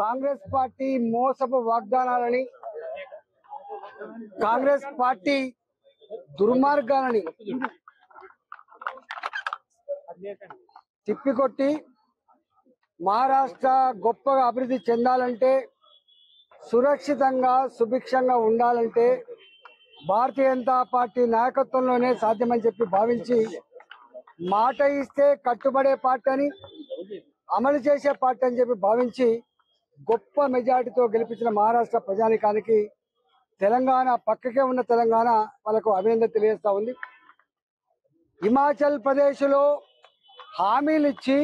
Congress party మోసపు వాగ్దానాలని, Congress party దుర్మార్గాలని తిప్పికొట్టి Maharashtra గొప్పగా అభివృద్ధి చెందాలంటే, సురక్షితంగా సుభిక్షంగా ఉండాలంటే భారతీయ జనతా పార్టీ నాయకత్వంలోనే సాధ్యమని చెప్పి భావించి, మాట ఇస్తే కట్టుబడే పార్టీ అని, అమలు చేసే పార్టీ అని చెప్పి భావించి గొప్ప మెజార్టీతో గెలిపించిన మహారాష్ట్ర ప్రజానికానికి తెలంగాణ, పక్కకే ఉన్న తెలంగాణ వాళ్ళకు అభినందన తెలియజేస్తా ఉంది. హిమాచల్ ప్రదేశ్ లో హామీలు ఇచ్చి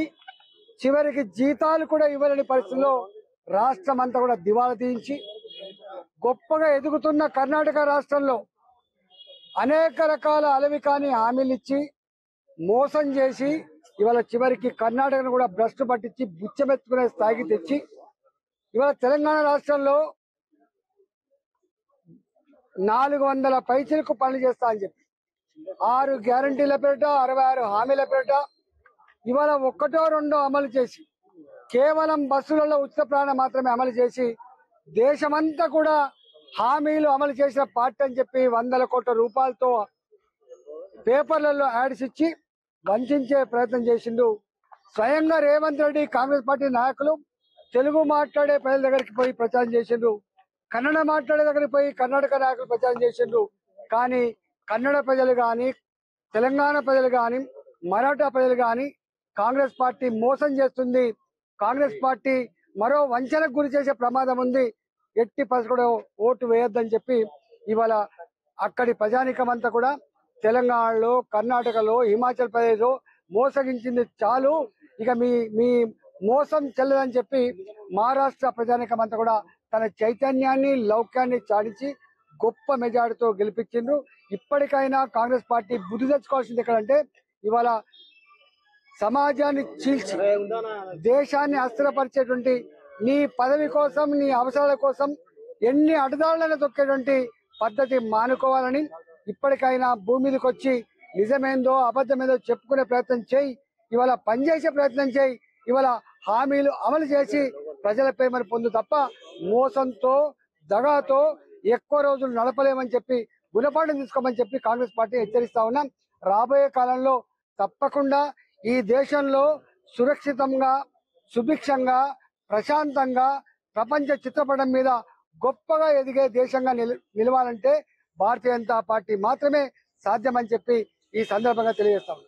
చివరికి జీతాలు కూడా ఇవ్వలేని పరిస్థితుల్లో రాష్ట్రం అంతా కూడా దివాలా తీయించి, గొప్పగా ఎదుగుతున్న కర్ణాటక రాష్ట్రంలో అనేక రకాల అలవికాని హామీలు ఇచ్చి మోసం చేసి ఇవాళ చివరికి కర్ణాటకను కూడా భ్రష్టు పట్టించి బుచ్చమెత్తుకునే స్థాయికి తెచ్చి ఇవాళ తెలంగాణ రాష్ట్రంలో 400 పైచలకు పనులు చేస్తా అని చెప్పి 6 గ్యారంటీల పేరిట 66 హామీల పేరిట ఇవాళ ఒక్కటో రెండో అమలు చేసి, కేవలం బస్సులలో ఉచిత ప్రయాణం మాత్రమే అమలు చేసి దేశమంతా కూడా హామీలు అమలు చేసిన పార్టీ అని చెప్పి 100 కోట్ల రూపాయలతో పేపర్లలో యాడ్స్ ఇచ్చి వంచే ప్రయత్నం చేసిండు. స్వయంగా రేవంత్ రెడ్డి, కాంగ్రెస్ పార్టీ నాయకులు తెలుగు మాట్లాడే ప్రజల దగ్గరికి పోయి ప్రచారం చేసిండ్రు, కన్నడ మాట్లాడే దగ్గరికి పోయి కర్ణాటక నాయకులు ప్రచారం చేసిండ్రు. కానీ కన్నడ ప్రజలు కానీ, తెలంగాణ ప్రజలు కానీ, మరాఠా ప్రజలు కానీ కాంగ్రెస్ పార్టీ మోసం చేస్తుంది, కాంగ్రెస్ పార్టీ మరో వంచనకు గురి చేసే ప్రమాదం ఉంది, ఎట్టి పరిస్థితుల్లో ఓటు వేయొద్దని చెప్పి ఇవాళ అక్కడి ప్రజానికం అంతా కూడా తెలంగాణలో, కర్ణాటకలో, హిమాచల్ ప్రదేశ్ లో మోసగించింది చాలు, ఇక మీ మోసం చెల్లదని చెప్పి మహారాష్ట్ర ప్రజానికం అంతా కూడా తన చైతన్యాన్ని, లౌక్యాన్ని చాటించి గొప్ప మెజార్టీతో గెలిపించిండ్రు. ఇప్పటికైనా కాంగ్రెస్ పార్టీ బుద్ధి తెచ్చుకోవాల్సింది ఎక్కడంటే, ఇవాళ సమాజాన్ని చీల్చి దేశాన్ని అస్థిరపరిచేటువంటి, నీ పదవి కోసం, నీ అవసరాల కోసం ఎన్ని అడ్డదారులను తొక్కేటువంటి పద్ధతి మానుకోవాలని, ఇప్పటికైనా భూమి మీదకి వచ్చి నిజమేందో అబద్ధమేందో చెప్పుకునే ప్రయత్నం చేయి, ఇవాళ పనిచేసే ప్రయత్నం చేయి, ఇవాళ హామీలు అమలు చేసి ప్రజల ప్రేమను పొందు తప్ప మోసంతో, దగాతో ఎక్కువ రోజులు నడపలేమని చెప్పి గుణపాఠం తీసుకోమని చెప్పి కాంగ్రెస్ పార్టీ హెచ్చరిస్తా ఉన్నాం. రాబోయే కాలంలో తప్పకుండా ఈ దేశంలో సురక్షితంగా, సుభిక్షంగా, ప్రశాంతంగా ప్రపంచ చిత్రపటం మీద గొప్పగా ఎదిగే దేశంగా నిలవాలంటే భారతీయ జనతా పార్టీ మాత్రమే సాధ్యమని చెప్పి ఈ సందర్భంగా తెలియజేస్తాం.